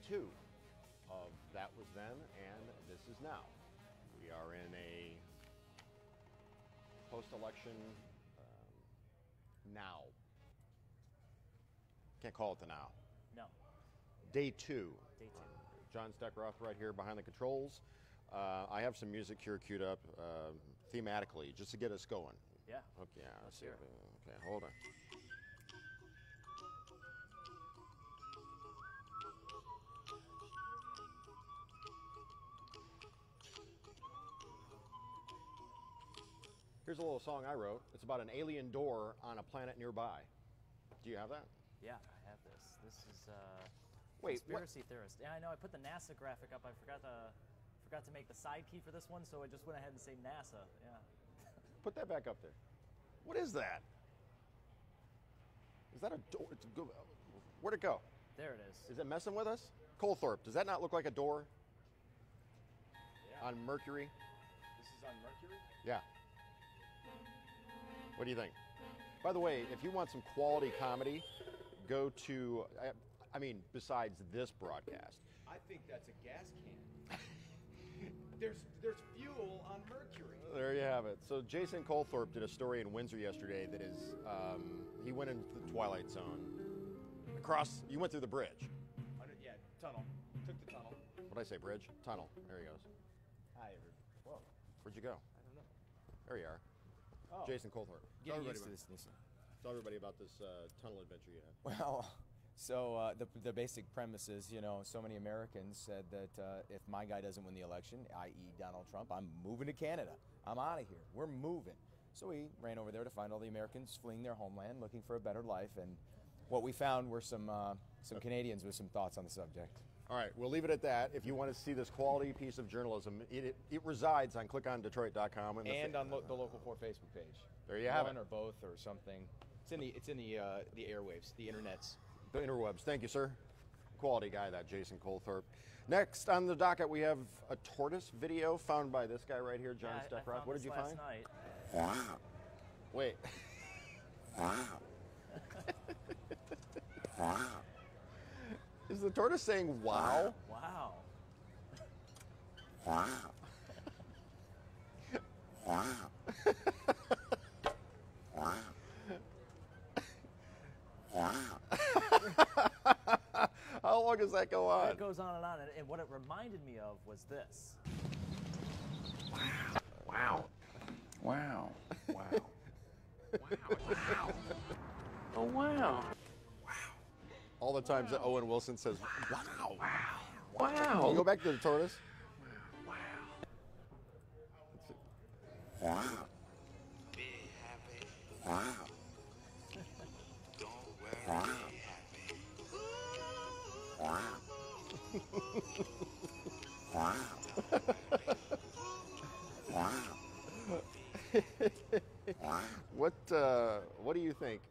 2 of That Was Then and This Is Now. We are in a post-election now. Can't call it the now. No. Day 2. Day 2. John Steckeroth right here behind the controls. I have some music here queued up thematically just to get us going. Yeah. Okay, yeah, Let's hear it. Okay, hold on. Here's a little song I wrote. It's about an alien door on a planet nearby. Do you have that? Yeah, I have this. This is Wait, conspiracy theorist. Yeah, I know. I put the NASA graphic up. I forgot to make the side key for this one, so I just went ahead and saved NASA. Yeah. Put that back up there. What is that? Is that a door? Where'd it go? There it is. Is it messing with us? Colthorpe, does that not look like a door? Yeah. On Mercury? This is on Mercury? Yeah. What do you think? By the way, if you want some quality comedy, go to, I mean, besides this broadcast. I think that's a gas can. There's fuel on Mercury. There you have it. So Jason Colthorpe did a story in Windsor yesterday that is, he went into the Twilight Zone. You went through the bridge. Yeah, tunnel. Took the tunnel. What'd I say, bridge? Tunnel. There he goes. Hi, everybody. Whoa. Where'd you go? I don't know. There you are. Oh. Jason Colthorpe. Getting used to this, Nisa. Tell everybody about this tunnel adventure you had. Well, so the basic premise is, so many Americans said that if my guy doesn't win the election, i.e. Donald Trump, I'm moving to Canada. I'm out of here. We're moving. So we ran over there to find all the Americans fleeing their homeland, looking for a better life, and what we found were some Canadians with some thoughts on the subject. All right, we'll leave it at that. If you want to see this quality piece of journalism, it resides on clickondetroit.com and on the Local 4 Facebook page. There you have it. One or both or something. It's in the airwaves, the internets. The interwebs. Thank you, sir. Quality guy, that Jason Colthorpe. Next on the docket, we have a tortoise video found by this guy right here, John Steckeroth. What did you find? Night. Wow. Wait. Wow. Wow. Is the tortoise saying wow? Wow. Wow. Wow. Wow. Wow. How long does that go on? It goes on, and what it reminded me of was this. Wow. Wow. Wow. Wow. Wow. Oh, wow. All the times that Owen Wilson says, wow. Wow. Can Wow. you go back to the tortoise? Wow. Let's see. Wow. Be happy. Wow. Don't worry. Wow. Be happy. Wow. Wow. What do you think?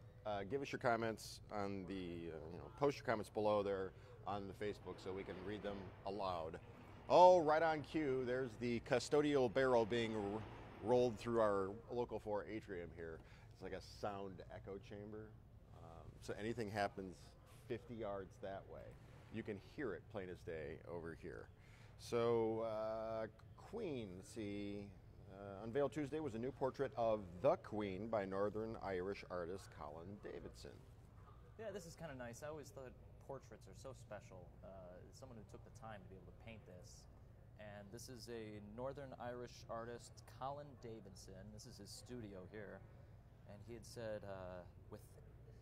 Give us your comments on the, post your comments below there on the Facebook so we can read them aloud. Oh, right on cue. There's the custodial barrel being rolled through our Local 4 atrium here. It's like a sound echo chamber. So anything happens 50 yards that way, you can hear it plain as day over here. So Queen, let's see. Unveiled Tuesday was a new portrait of the Queen by Northern Irish artist Colin Davidson. Yeah, this is kind of nice. I always thought portraits are so special. Someone who took the time to be able to paint this. And this is a Northern Irish artist, Colin Davidson. This is his studio here. And he had said, with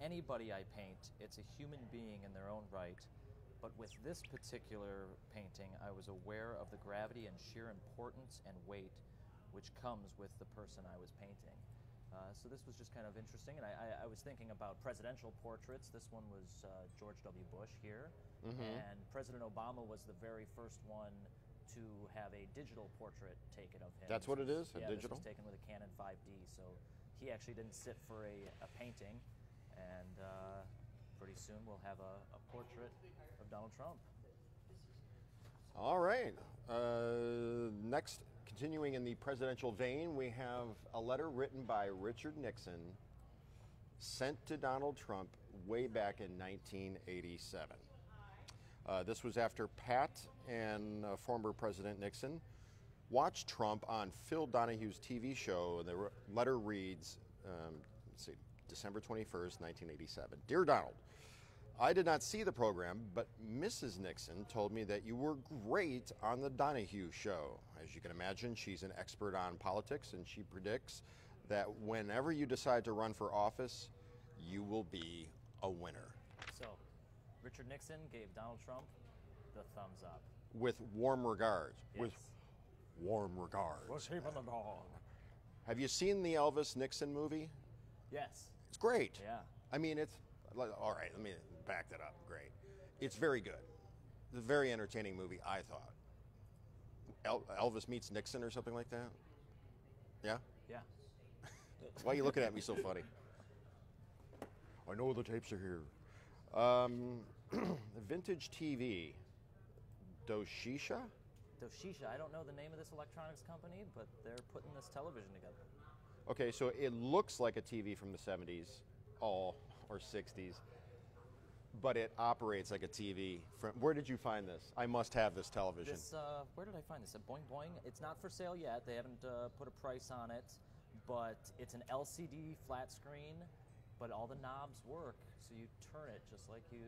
anybody I paint, it's a human being in their own right. But with this particular painting, I was aware of the gravity and sheer importance and weight which comes with the person I was painting. So this was just kind of interesting, and I was thinking about presidential portraits. This one was George W. Bush here, and President Obama was the very first one to have a digital portrait taken of him. That's what it is, a yeah, digital? this was taken with a Canon 5D, so he actually didn't sit for a painting, and pretty soon we'll have a portrait of Donald Trump. All right. Next, continuing in the presidential vein, we have a letter written by Richard Nixon sent to Donald Trump way back in 1987. This was after Pat and former President Nixon watched Trump on Phil Donahue's TV show. And the letter reads, let's see, December 21st, 1987. Dear Donald, I did not see the program, but Mrs. Nixon told me that you were great on the Donahue show. As you can imagine, she's an expert on politics, and she predicts that whenever you decide to run for office, you will be a winner. So, Richard Nixon gave Donald Trump the thumbs up. With warm regards. Yes. With warm regards. What's he from the dog? Have you seen the Elvis Nixon movie? Yes. It's great. Yeah. I mean, it's, all right, let me back that up. Great. It's very good. It's a very entertaining movie, I thought. Elvis meets Nixon or something like that? Yeah? Yeah. Why are you looking at me so funny? I know the tapes are here. Vintage TV. Doshisha? Doshisha, I don't know the name of this electronics company, but they're putting this television together. Okay, so it looks like a TV from the 70s, or 60s, but it operates like a TV. Where did you find this? I must have this television. This, where did I find this? At Boing Boing. It's not for sale yet. They haven't put a price on it, but it's an LCD flat screen, but all the knobs work, so you turn it just like you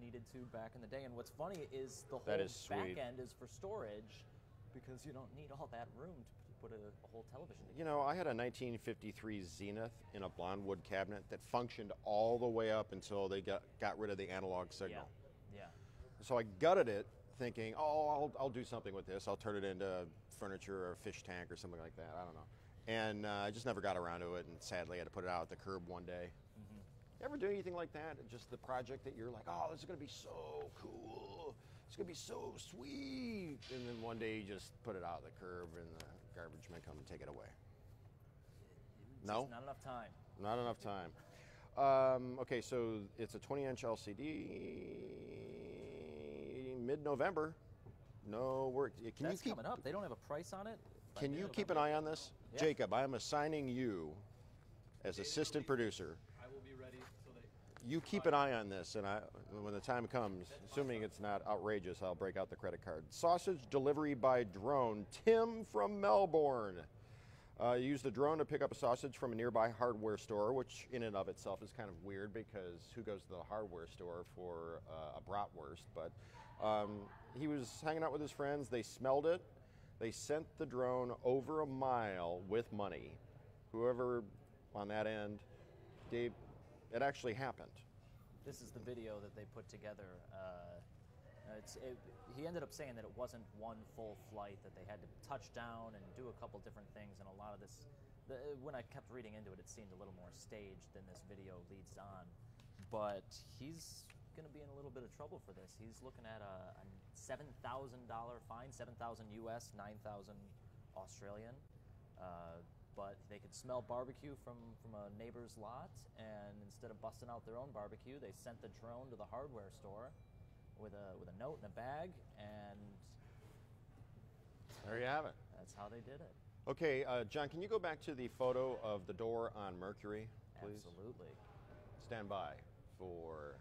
needed to back in the day. And what's funny is the whole back end is for storage, because you don't need all that room to put a whole television together. You know, I had a 1953 Zenith in a blonde wood cabinet that functioned all the way up until they got rid of the analog signal. Yeah. So I gutted it, thinking, oh, I'll do something with this. I'll turn it into furniture or a fish tank or something like that. I don't know. And I just never got around to it, and sadly I had to put it out at the curb one day. Mm-hmm. Ever do anything like that? Just the project that you're like, oh, this is going to be so cool. It's going to be so sweet. And then one day you just put it out at the curb and the garbage men come and take it away. No? Just not enough time. Not enough time. Okay, so it's a 20-inch LCD, mid-November. No work. That's coming up. They don't have a price on it. Can you keep an eye on this? Yeah. Jacob, I am assigning you as assistant producer. I will be ready so that You keep an eye on this, and when the time comes, assuming it's not outrageous, I'll break out the credit card. Sausage delivery by drone. Tim from Melbourne. Used the drone to pick up a sausage from a nearby hardware store, which in and of itself is kind of weird because who goes to the hardware store for a bratwurst? But he was hanging out with his friends. They smelled it. They sent the drone over a mile with money. Whoever on that end, Dave, it actually happened. This is the video that they put together. He ended up saying that it wasn't one full flight, that they had to touch down and do a couple different things, and a lot of this, when I kept reading into it, it seemed a little more staged than this video leads on. But he's going to be in a little bit of trouble for this. He's looking at a $7,000 fine, 7,000 US, 9,000 Australian. But they could smell barbecue from a neighbor's lot, and instead of busting out their own barbecue, they sent the drone to the hardware store with a note and a bag, and There you have it. that's how they did it. Okay, John, can you go back to the photo of the door on Mercury, please? Absolutely. Stand by for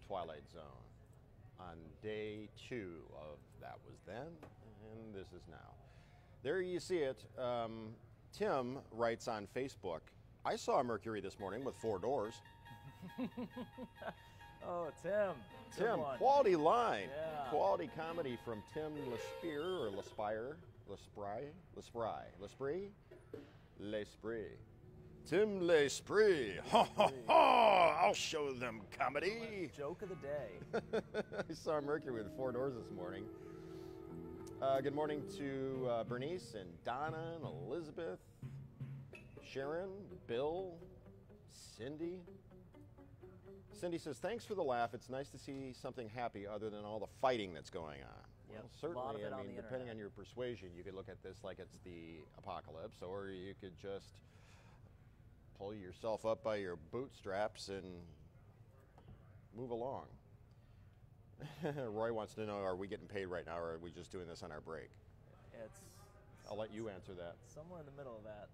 Twilight Zone on day 2 of That Was Then, and This Is Now. There you see it. Tim writes on Facebook, I saw a Mercury this morning with 4 doors. Oh, Tim. Good Tim, one. quality line. Yeah. Quality comedy from Tim Lespire or L'Esprit. Tim L'Esprit. Ha ha ha! I'll show them comedy. Joke of the day. I saw a Mercury with 4 doors this morning. Good morning to Bernice and Donna and Elizabeth, Sharon, Bill, Cindy. Cindy says, thanks for the laugh. It's nice to see something happy other than all the fighting that's going on. Yep. Well, certainly, A lot of it I on mean, the depending internet. on your persuasion, you could look at this like it's the apocalypse, or you could just pull yourself up by your bootstraps and move along. Roy wants to know, are we getting paid right now, or are we just doing this on our break? It's I'll let you answer that. somewhere in the middle of that.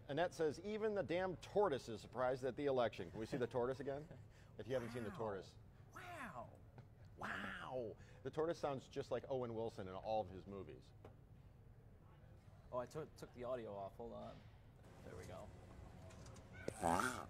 Annette says, even the damn tortoise is surprised at the election. Can we see the tortoise again? if you haven't seen the tortoise. Wow. Wow. The tortoise sounds just like Owen Wilson in all of his movies. Oh, I took the audio off. Hold on. There we go. Wow.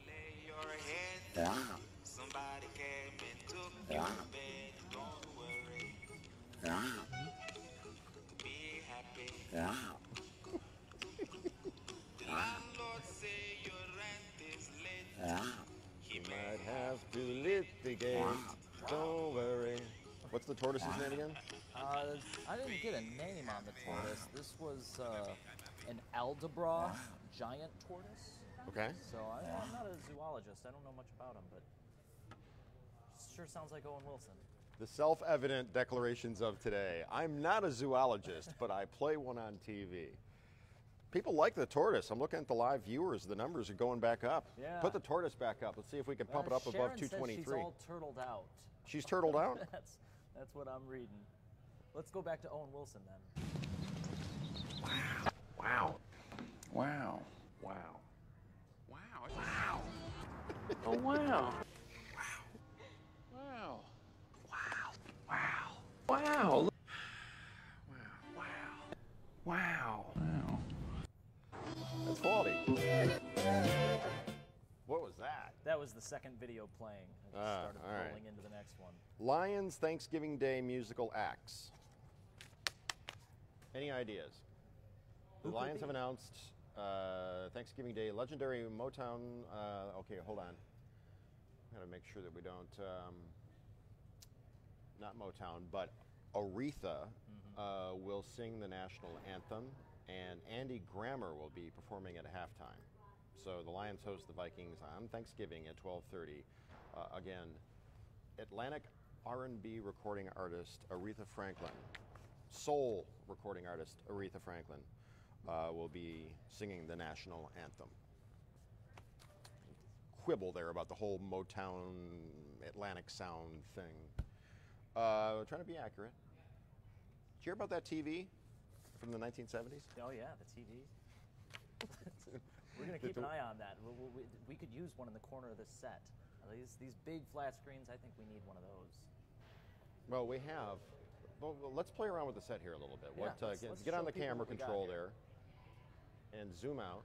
Lay your head down. Somebody came and took your bed. Don't worry. Be happy. The landlord say your rent is late. He Might have to litigate. Don't worry. What's the tortoise's name again? I didn't get a name on the tortoise. This was an Aldebra giant tortoise. Okay. So I'm not a zoologist. I don't know much about him, but sure sounds like Owen Wilson. The self-evident declarations of today. I'm not a zoologist, but I play one on TV. People like the tortoise. I'm looking at the live viewers. The numbers are going back up. Yeah. Put the tortoise back up. Let's see if we can pump it up above Sharon says 223. she's all turtled out. She's turtled out? That's what I'm reading. Let's go back to Owen Wilson then. Wow. Wow. Wow. Wow. Wow. Oh, wow. Wow. Wow. Wow. Wow. Look. Wow. Wow. Wow. That's quality. What was that? That was the second video playing. I just started all right. rolling into the next one. Lions Thanksgiving Day musical acts. Any ideas? The Lions have announced Thanksgiving Day legendary Motown. Okay, hold on. Got to make sure that we don't. Not Motown, but Aretha will sing the national anthem, and Andy Grammer will be performing at halftime. So the Lions host the Vikings on Thanksgiving at 12:30. Again, Atlantic R&B recording artist Aretha Franklin, soul recording artist Aretha Franklin will be singing the national anthem. Quibble there about the whole Motown Atlantic sound thing. Trying to be accurate. Did you hear about that TV from the 1970s? Oh yeah, the TV. We're gonna keep an eye on that. We could use one in the corner of this set. These big flat screens, I think we need one of those. Well, we have. Well, let's play around with the set here a little bit. Yeah, let's Get on show the people camera what we got control here. there, and zoom out.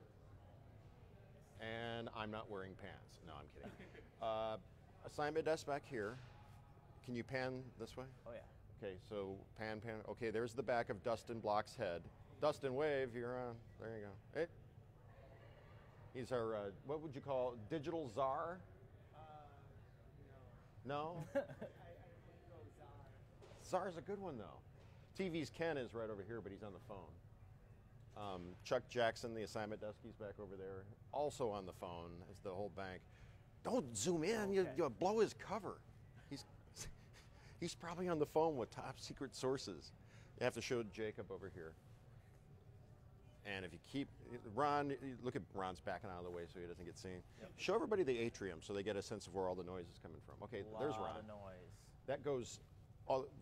And I'm not wearing pants. No, I'm kidding. Assignment desk back here. Can you pan this way? Oh yeah. Okay, so pan. Okay, there's the back of Dustin Block's head. Dustin, wave. You're on. There you go. Hey. He's our, what would you call, digital czar? No? Czar's a good one, though. TV's Ken is right over here, but he's on the phone. Chuck Jackson, the assignment desk, he's back over there. Also on the phone is the whole bank. Don't zoom in. Okay. You'll blow his cover. He's probably on the phone with top secret sources. You have to show Jacob over here. And if you keep, Ron, look at Ron's backing out of the way so he doesn't get seen. Yep. Show everybody the atrium so they get a sense of where all the noise is coming from. Okay, there's Lot Ron. of noise. That goes,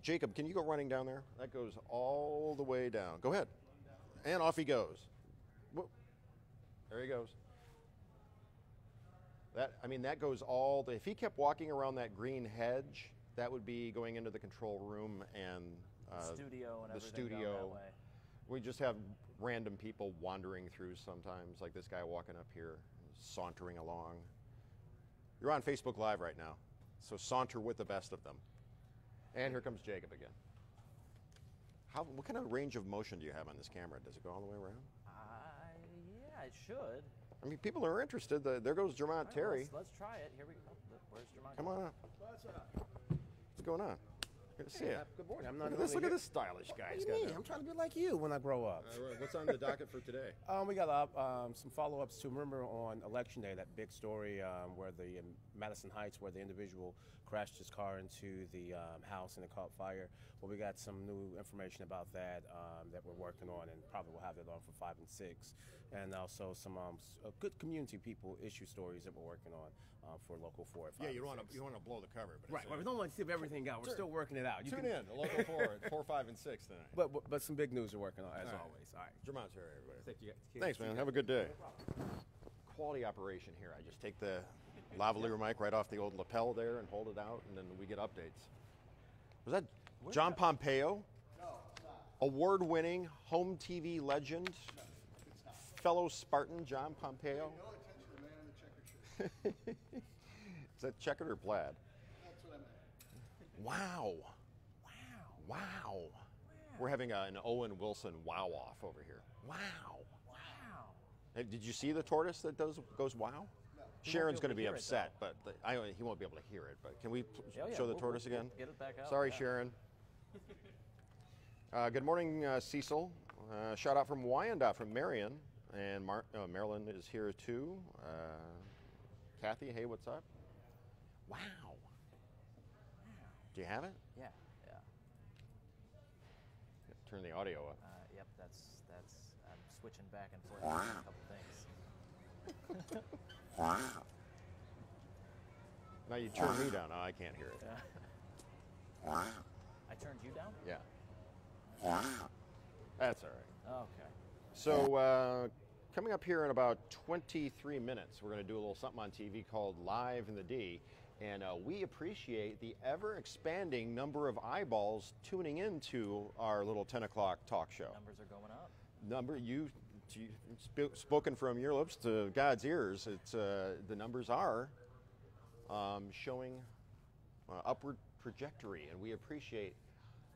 Jacob, can you go running down there? That goes all the way down. Go ahead. And off he goes. Whoa. There he goes. That goes all the, if he kept walking around that green hedge, that would be going into the control room and Studio and the everything down studio. that way. We just have random people wandering through sometimes, like this guy walking up here, sauntering along. You're on Facebook Live right now, so saunter with the best of them. And here comes Jacob again. What kind of range of motion do you have on this camera? Does it go all the way around? Yeah, it should. I mean, people are interested. There goes Jermont All right, Terry. Let's try it. Here we go. Where's Jermont? Come on up. What's up? What's going on? Good to see you. Good morning. I'm Look not at this. only Look at here- this stylish guy. What He's do you got mean? I'm trying to be like you when I grow up. what's on the docket for today? We got some follow-ups to remember on Election Day, that big story where the Madison Heights, where the individual crashed his car into the house and it caught fire. Well, we got some new information about that that we're working on, and probably we'll have that on for 5 and 6. And also some good community people issue stories that we're working on for local 4 and 5. Yeah, you don't want to blow the cover, but Right, we don't want to see everything out. We're still working it out. Tune in to Local 4 at 4, 5, and 6 tonight. But some big news we're working on, as All right. always. All right. Jermon's here, everybody. Thank you. Thanks, man. Have a good day. Quality operation here. I just take the lavalier mic right off the old lapel there and hold it out, and then we get updates. Was that John Pompeo? No, award-winning home TV legend, fellow Spartan John Pompeo? No attention to the man in the checkered shirt. Is that checkered or plaid? That's what I meant. Wow. Wow. We're having an Owen Wilson wow-off over here. Wow. Hey, did you see the tortoise that goes wow? No. Sharon's going to be upset, but he won't be able to hear it. But can we show the tortoise again? Get it back out. Sorry, Sharon. Good morning, Cecil. Shout out from Wyandotte, from Marion. And Marilyn is here too. Kathy, hey, what's up? Wow. Do you have it? Yeah. Turn the audio up. Yep, that's. I'm switching back and forth on a couple things. Wow. Now you turn me down. Oh, I can't hear it. I turned you down? Yeah. That's all right. Okay. So coming up here in about 23 minutes, we're going to do a little something on TV called Live in the D. And we appreciate the ever-expanding number of eyeballs tuning into our little 10 o'clock talk show. Numbers are going up. Spoken from your lips to God's ears, it's the numbers are showing upward trajectory, and we appreciate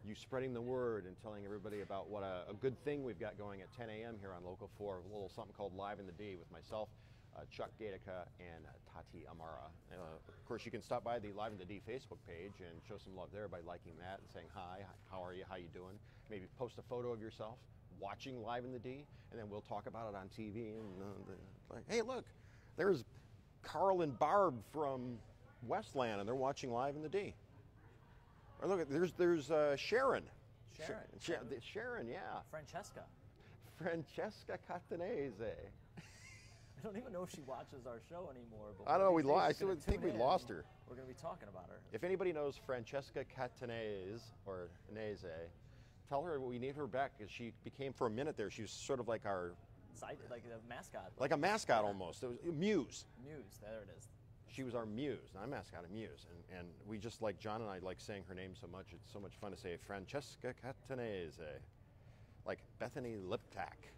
you spreading the word and telling everybody about what a good thing we've got going at 10 a.m. here on Local 4, a little something called Live in the D with myself, Chuck Gatica, and Tati Amara. Of course, you can stop by the Live in the D Facebook page and show some love there by liking that and saying hi, how are you, how you doing? Maybe post a photo of yourself watching Live in the D, and then we'll talk about it on TV. And like, hey, look, there's Carl and Barb from Westland, and they're watching Live in the D. Or look, there's Sharon. Sharon, yeah. Francesca Catanese. I don't even know if she watches our show anymore. But I don't know. I think we lost her. We're going to be talking about her. If anybody knows Francesca Catanese or Nese, tell her we need her back, because she became, for a minute there, she was sort of like our like a mascot. Like a mascot almost. It was Muse. Muse, there it is. She was our muse, not a mascot, a muse. And we just like, John and I like saying her name so much. It's so much fun to say Francesca Catanese. Like Bethany Liptak.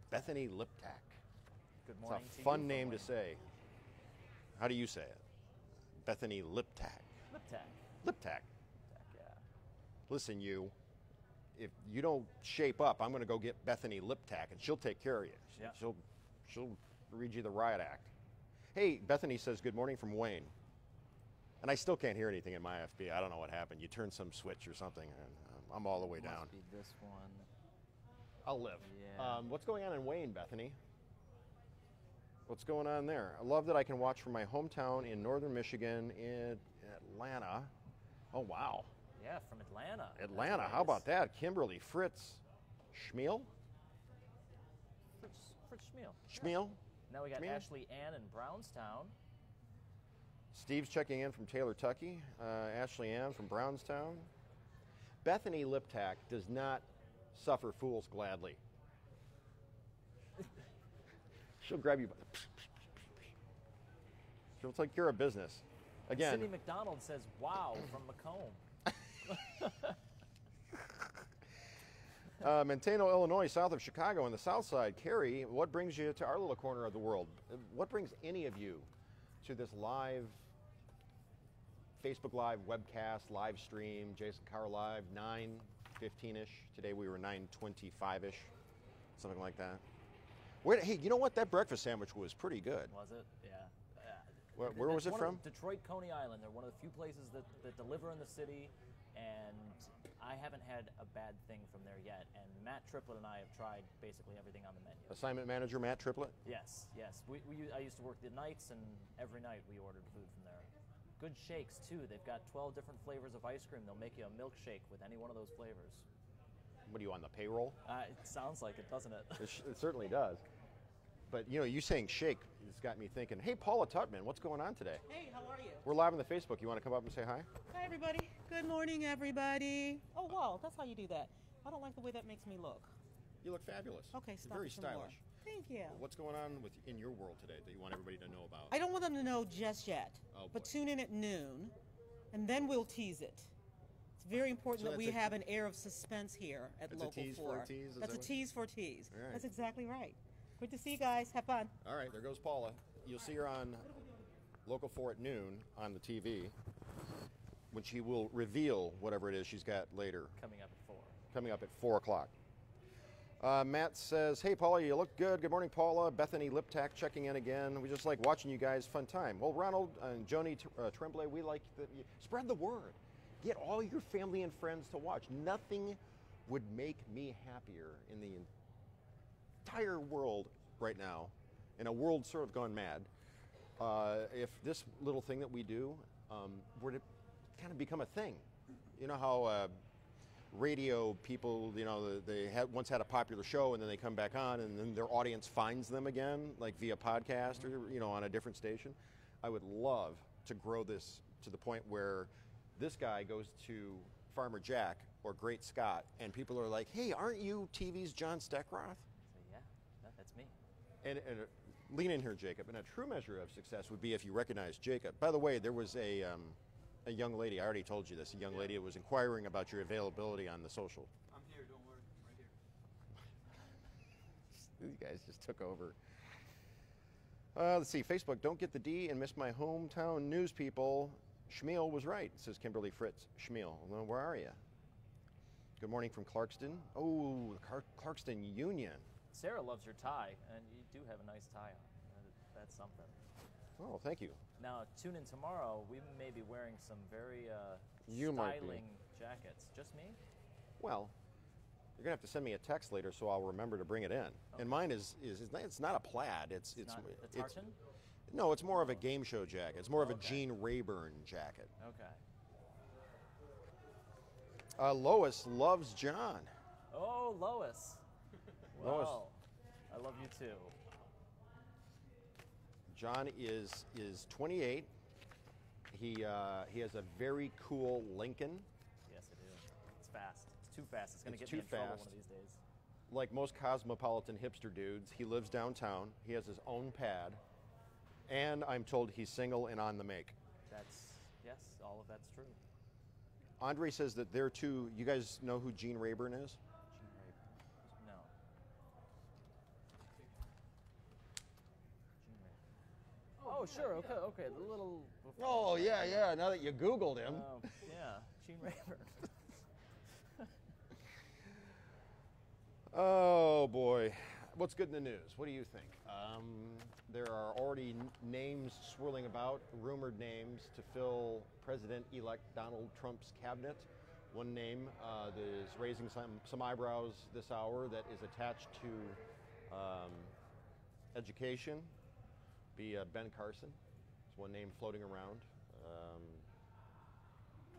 Bethany Liptak. Good morning. It's a fun name to say. How do you say it? Bethany Liptak. Liptak. Yeah. Listen, you. If you don't shape up, I'm going to go get Bethany Liptak, and she'll take care of you. Yeah. She'll read you the riot act. Hey, Bethany says good morning from Wayne. And I still can't hear anything in my FB. I don't know what happened. You turned some switch or something, and I'm all the way down. Must be this one. I'll live. Yeah. What's going on in Wayne, Bethany? What's going on there? I love that I can watch from my hometown in northern Michigan in Atlanta. Oh, wow. Yeah, from Atlanta. Atlanta, how about that? Kimberly, Fritz, Schmiel? Fritz Schmiel. Schmiel? Now we got Schmiel? Ashley Ann in Brownstown. Steve's checking in from Taylor, Tucky. Ashley Ann from Brownstown. Bethany Liptak does not suffer fools gladly. She'll grab you by the... She'll take care of business. Again. Cindy McDonald says, wow, from Macomb. Manteno, Illinois, south of Chicago on the south side. Carrie, what brings you to our little corner of the world? What brings any of you to this live, Facebook Live webcast, live stream, Jason Carr Live, 9:15-ish. Today we were 9:25-ish, something like that. Hey, you know what? That breakfast sandwich was pretty good. Was it? Yeah. Where was it from? Detroit, Coney Island. They're one of the few places that deliver in the city, and I haven't had a bad thing from there yet. And Matt Triplett and I have tried basically everything on the menu. Assignment manager Matt Triplett? Yes. I used to work the nights, and every night we ordered food from there. Good shakes, too. They've got 12 different flavors of ice cream. They'll make you a milkshake with any one of those flavors. What are you, on the payroll? It sounds like it, doesn't it? It certainly does. But, you saying shake has got me thinking, hey, Paula Tutman, what's going on today? Hey, how are you? We're live on the Facebook. You want to come up and say hi? Hi, everybody. Good morning, everybody. Oh, wow, that's how you do that. I don't like the way that makes me look. You look fabulous. Okay, You're stop very it some more. stylish. Thank you. What's going on in your world today that you want everybody to know about? I don't want them to know just yet, Oh, but boy. tune in at noon, and then we'll tease it. It's very important So that we that's a- have an air of suspense here at That's a Local tease 4. for a tease, is That's that a what- tease for a tease. All right. That's exactly right. Good to see you guys. Have fun. All right, there goes Paula. You'll see her on Local 4 at noon on the TV when she will reveal whatever it is she's got later, Coming up at 4. coming up at 4 o'clock. Matt says, hey, Paula, you look good. Good morning, Paula. Bethany Liptak checking in again. We just like watching you guys. Fun time. Well, Ronald and Joni Tremblay, we like that. Spread the word. Get all your family and friends to watch. Nothing would make me happier in the entire world right now, in a world sort of gone mad, if this little thing that we do were to kind of become a thing. You know how radio people, they once had a popular show and then they come back on and then their audience finds them again, like via podcast or on a different station. I would love to grow this to the point where this guy goes to Farmer Jack or Great Scott and people are like, hey, aren't you TV's John Steckroth? So yeah, that's me. And lean in here, Jacob. And a true measure of success would be if you recognize Jacob. By the way, there was a young lady, I already told you this, a young lady that was inquiring about your availability on the social. I'm here, don't worry. I'm right here. You guys just took over. Let's see, Facebook, don't get the D and miss my hometown news people. Schmiel was right, says Kimberly Fritz. Schmiel, well, where are you? Good morning from Clarkston. Oh, Clarkston Union. Sarah loves your tie, and you do have a nice tie on. That's something. Oh, thank you. Now, tune in tomorrow. We may be wearing some very You might be. styling jackets. Just me? Well, you're gonna have to send me a text later so I'll remember to bring it in. Okay. And mine is it's not a plaid. It's not the it's tartan? no, it's more of a game show jacket. It's more of a Okay. Gene Rayburn jacket. Okay. Lois loves John. Oh, Lois. Lois. Well, I love you too. John is 28. He has a very cool Lincoln. Yes, I do. It's fast. It's too fast. It's going to It's get me too in trouble fast. one of these days. Like most cosmopolitan hipster dudes, he lives downtown. He has his own pad, and I'm told he's single and on the make. Yes, all of that's true. Andre says that they're two. You guys know who Gene Rayburn is? Gene Rayburn. No. Gene Rayburn. Oh, sure. Okay. The little. Oh yeah. Now that you Googled him. Yeah, Gene Rayburn. Oh boy, what's good in the news? What do you think? There are already names swirling about, rumored names to fill President-elect Donald Trump's cabinet. One name that is raising some eyebrows this hour that is attached to education, be Ben Carson. There's one name floating around.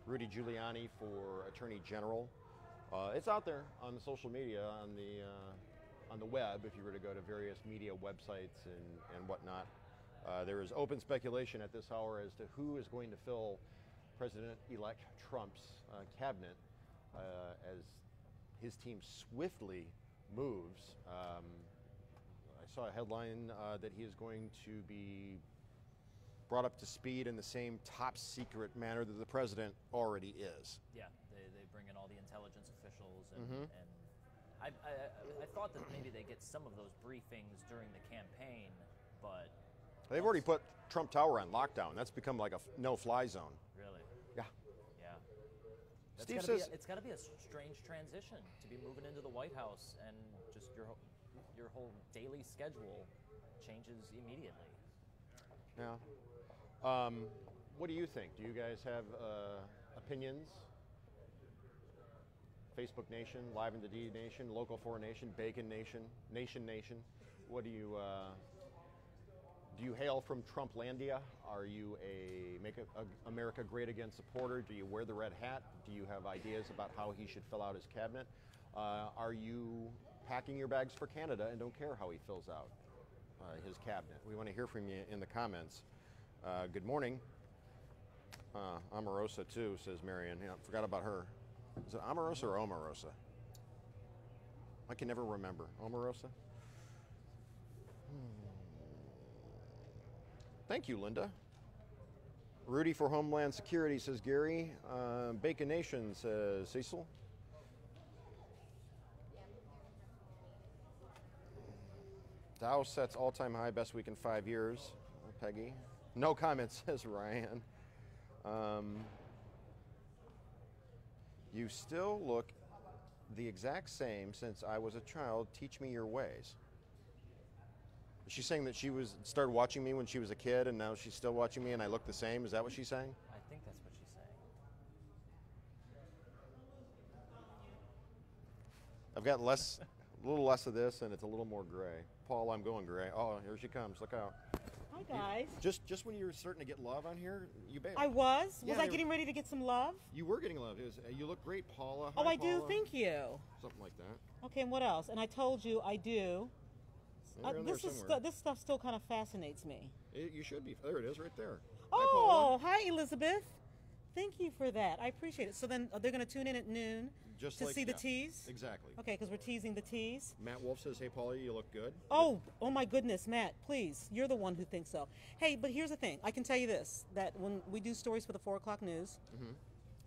Rudy Giuliani for Attorney General. It's out there on the social media, on the web, if you were to go to various media websites and whatnot. There is open speculation at this hour as to who is going to fill President-elect Trump's cabinet as his team swiftly moves. I saw a headline that he is going to be brought up to speed in the same top secret manner that the president already is. Yeah, they bring in all the intelligence officials, and I thought that maybe they get some of those briefings during the campaign, but They've already put Trump Tower on lockdown. That's become like a no-fly zone. really, Yeah. yeah. Steve gotta says- it's got to be a strange transition to be moving into the White House, and just your whole daily schedule changes immediately. Yeah. What do you think? Do you guys have opinions? Facebook Nation, Live in the D Nation, Local 4 Nation, Bacon Nation, Nation. What do you hail from Trumplandia? Are you a Make America Great Again supporter? Do you wear the red hat? Do you have ideas about how he should fill out his cabinet? Are you packing your bags for Canada and don't care how he fills out his cabinet? We want to hear from you in the comments. Good morning. Omarosa too, says Marion. Forgot about her. Is it Omarosa or Omarosa? I can never remember. Omarosa? Thank you, Linda. Rudy for Homeland Security, says Gary. Bacon Nation, says Cecil. Dow sets all-time high, best week in 5 years. Peggy. No comments, says Ryan. You still look the exact same since I was a child. Teach me your ways. Is she saying that she started watching me when she was a kid and now she's still watching me and I look the same? Is that what she's saying? I think that's what she's saying. I've got a little less of this and it's a little more gray. Paul, I'm going gray. Oh, here she comes. Look out. Hi, guys. Just when you were starting to get love on here, you bailed. I was? Yeah, Was I getting ready to get some love? You were getting love. You look great, Paula. Oh, Hi, I do? Paula. Thank you. Something like that. Okay, and what else? And I told you I do. They're in there somewhere. This stuff still kind of fascinates me. You should be. There it is right there. Oh, hi, Elizabeth. Thank you for that. I appreciate it. So then they're going to tune in at noon Just to like see the that. teas? Exactly. Okay, because we're teasing the teas. Matt Wolf says, hey, Paula, you look good. Oh my goodness, Matt, please. You're the one who thinks so. Hey, but here's the thing. I can tell you this, that when we do stories for the 4 o'clock news,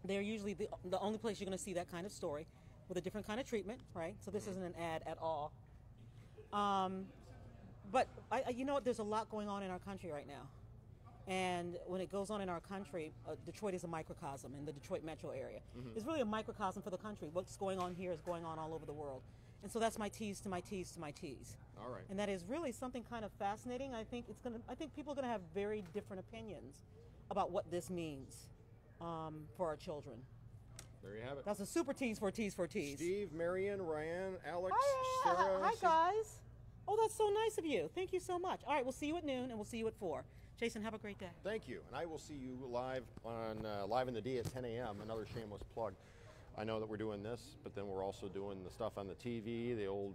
they're usually the only place you're going to see that kind of story with a different kind of treatment, right? So this isn't an ad at all. But you know what? There's a lot going on in our country right now. And when it goes on in our country, Detroit is a microcosm in the Detroit metro area. It's really a microcosm for the country. What's going on here is going on all over the world. And so that's my tease to my tease to my tease. All right. And that is really something kind of fascinating. I think people are going to have very different opinions about what this means for our children. There you have it. That's a super tease for a tease for a tease. Steve, Marion, Ryan, Alex, Hi, Sarah. hi guys. Oh, that's so nice of you. Thank you so much. All right, we'll see you at noon and we'll see you at 4. Jason, have a great day. Thank you. And I will see you live on Live in the D at 10 a.m. Another shameless plug. I know that we're doing this, but then we're also doing the stuff on the TV, the old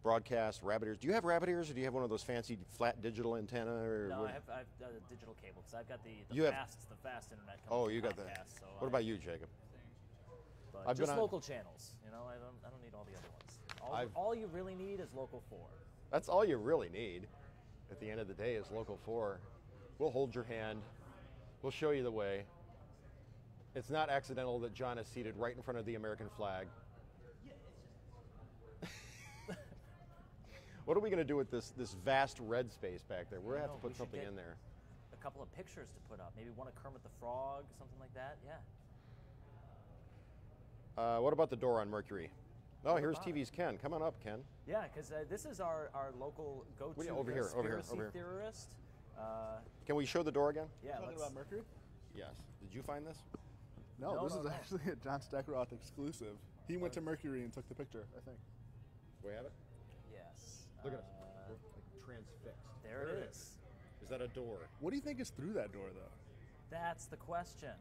broadcast, rabbit ears. Do you have rabbit ears or do you have one of those fancy flat digital antenna? Or No, what? I have digital cable because I've got the fast internet. Oh, coming you from got that. Comcast, so What about you, Jacob? But I've just been on- local channels. You know, I don't need all the other ones. All you really need is local 4. That's all you really need at the end of the day is local 4. We'll hold your hand. We'll show you the way. It's not accidental that John is seated right in front of the American flag. What are we going to do with this vast red space back there? We're going to have to put something in there. A couple of pictures to put up. Maybe one of Kermit the Frog, something like that. Yeah. What about the door on Mercury? Oh, What here's about TV's Ken. Come on up, Ken. Yeah, because this is our local go-to Over here, conspiracy over here. theorist. Can we show the door again? Yeah, Talking let's, about Mercury? Yes. Did you find this? No, this is no. actually a John Steckeroth exclusive. He went to Mercury and took the picture, I think. We have it? yes. Look at us. We're like transfixed. There it is. Is that a door? What do you think is through that door, though? That's the question.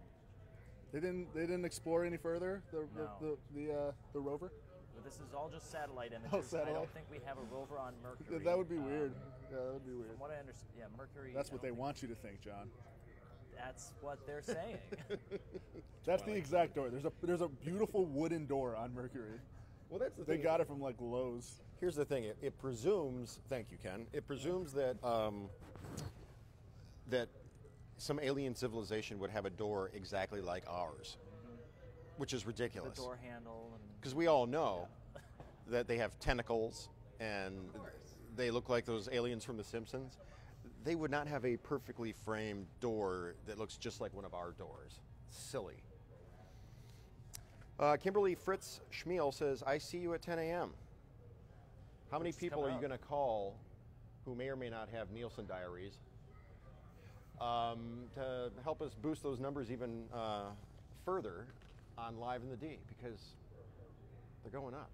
They didn't explore any further No. the rover. But this is all just satellite images. Oh, I satellite. don't think we have a rover on Mercury. That would be weird. Yeah, that would be weird. From what I understand, yeah, Mercury. That's I what don't they think- want you to think, John. That's what they're saying. That's the exact door. There's a beautiful wooden door on Mercury. Well, that's the They thing. got it from like Lowe's. Here's the thing. It presumes. Thank you, Ken. It presumes that that some alien civilization would have a door exactly like ours, which is the ridiculous. door handle. And Because we all know that they have tentacles and they look like those aliens from The Simpsons. They would not have a perfectly framed door that looks just like one of our doors. Silly. Kimberly Fritz Schmiel says, I see you at 10 a.m. How many It's people are coming you up. going to call who may or may not have Nielsen diaries to help us boost those numbers even further on Live in the D? Because They're going up.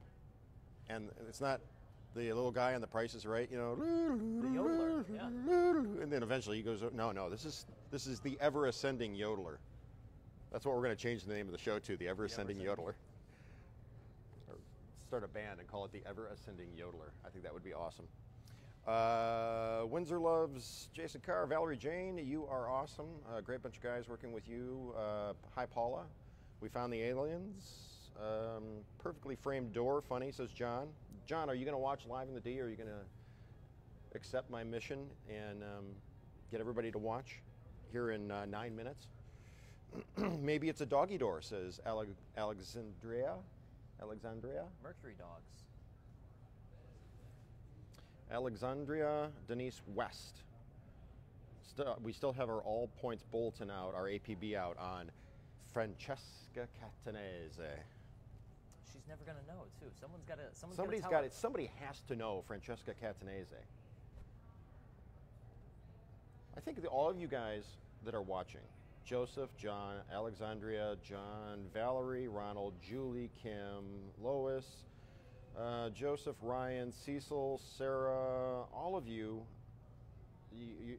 And it's not the little guy on The Price is Right, you know. The yodeler, yeah. And then eventually he goes, no, this is the ever ascending yodeler. That's what we're going to change the name of the show to, the ever ascending yodeler. Or start a band and call it the ever ascending yodeler. I think that would be awesome. Windsor loves Jason Carr. Valerie Jane, you are awesome. Great bunch of guys working with you. Hi, Paula. We found the aliens. Perfectly framed door. Funny, says John. John, are you going to watch Live in the D, or are you going to accept my mission and get everybody to watch here in 9 minutes? Maybe it's a doggy door, says Alexandria. Mercury dogs. Alexandria Denise West. We still have our all points bulletin out, our APB out on Francesca Catanese. She's never gonna know too. Somebody's got it. Somebody has to know Francesca Catanese. I think that all of you guys that are watching, Joseph, John, Alexandria, John, Valerie, Ronald, Julie, Kim, Lois, Joseph, Ryan, Cecil, Sarah, all of you, you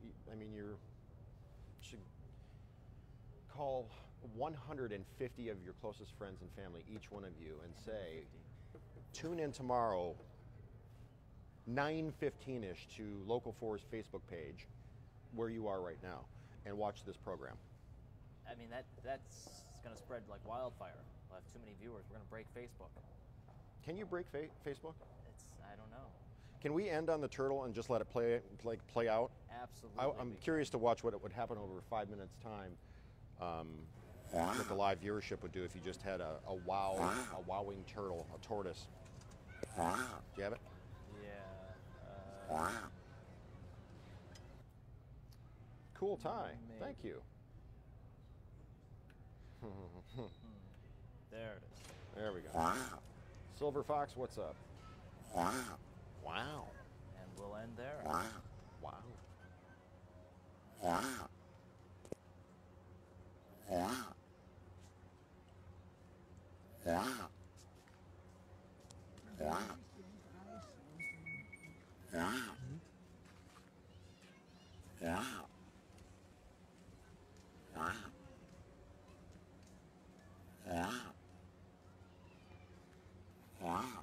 should call 150 of your closest friends and family, each one of you, and say, tune in tomorrow, 9:15-ish, to Local 4's Facebook page, where you are right now, and watch this program. I mean, that's going to spread like wildfire. We'll have too many viewers. We're going to break Facebook. Can you break Facebook? I don't know. Can we end on the turtle and just let it play out? Absolutely. I'm curious to watch what it would happen over 5 minutes time. What the live viewership would do if you just had a wowing turtle, a tortoise. Do you have it? Yeah. Cool tie. Maybe. Thank you. There it is. There we go. Silver Fox, what's up? Wow. And we'll end there. Wow. Wow.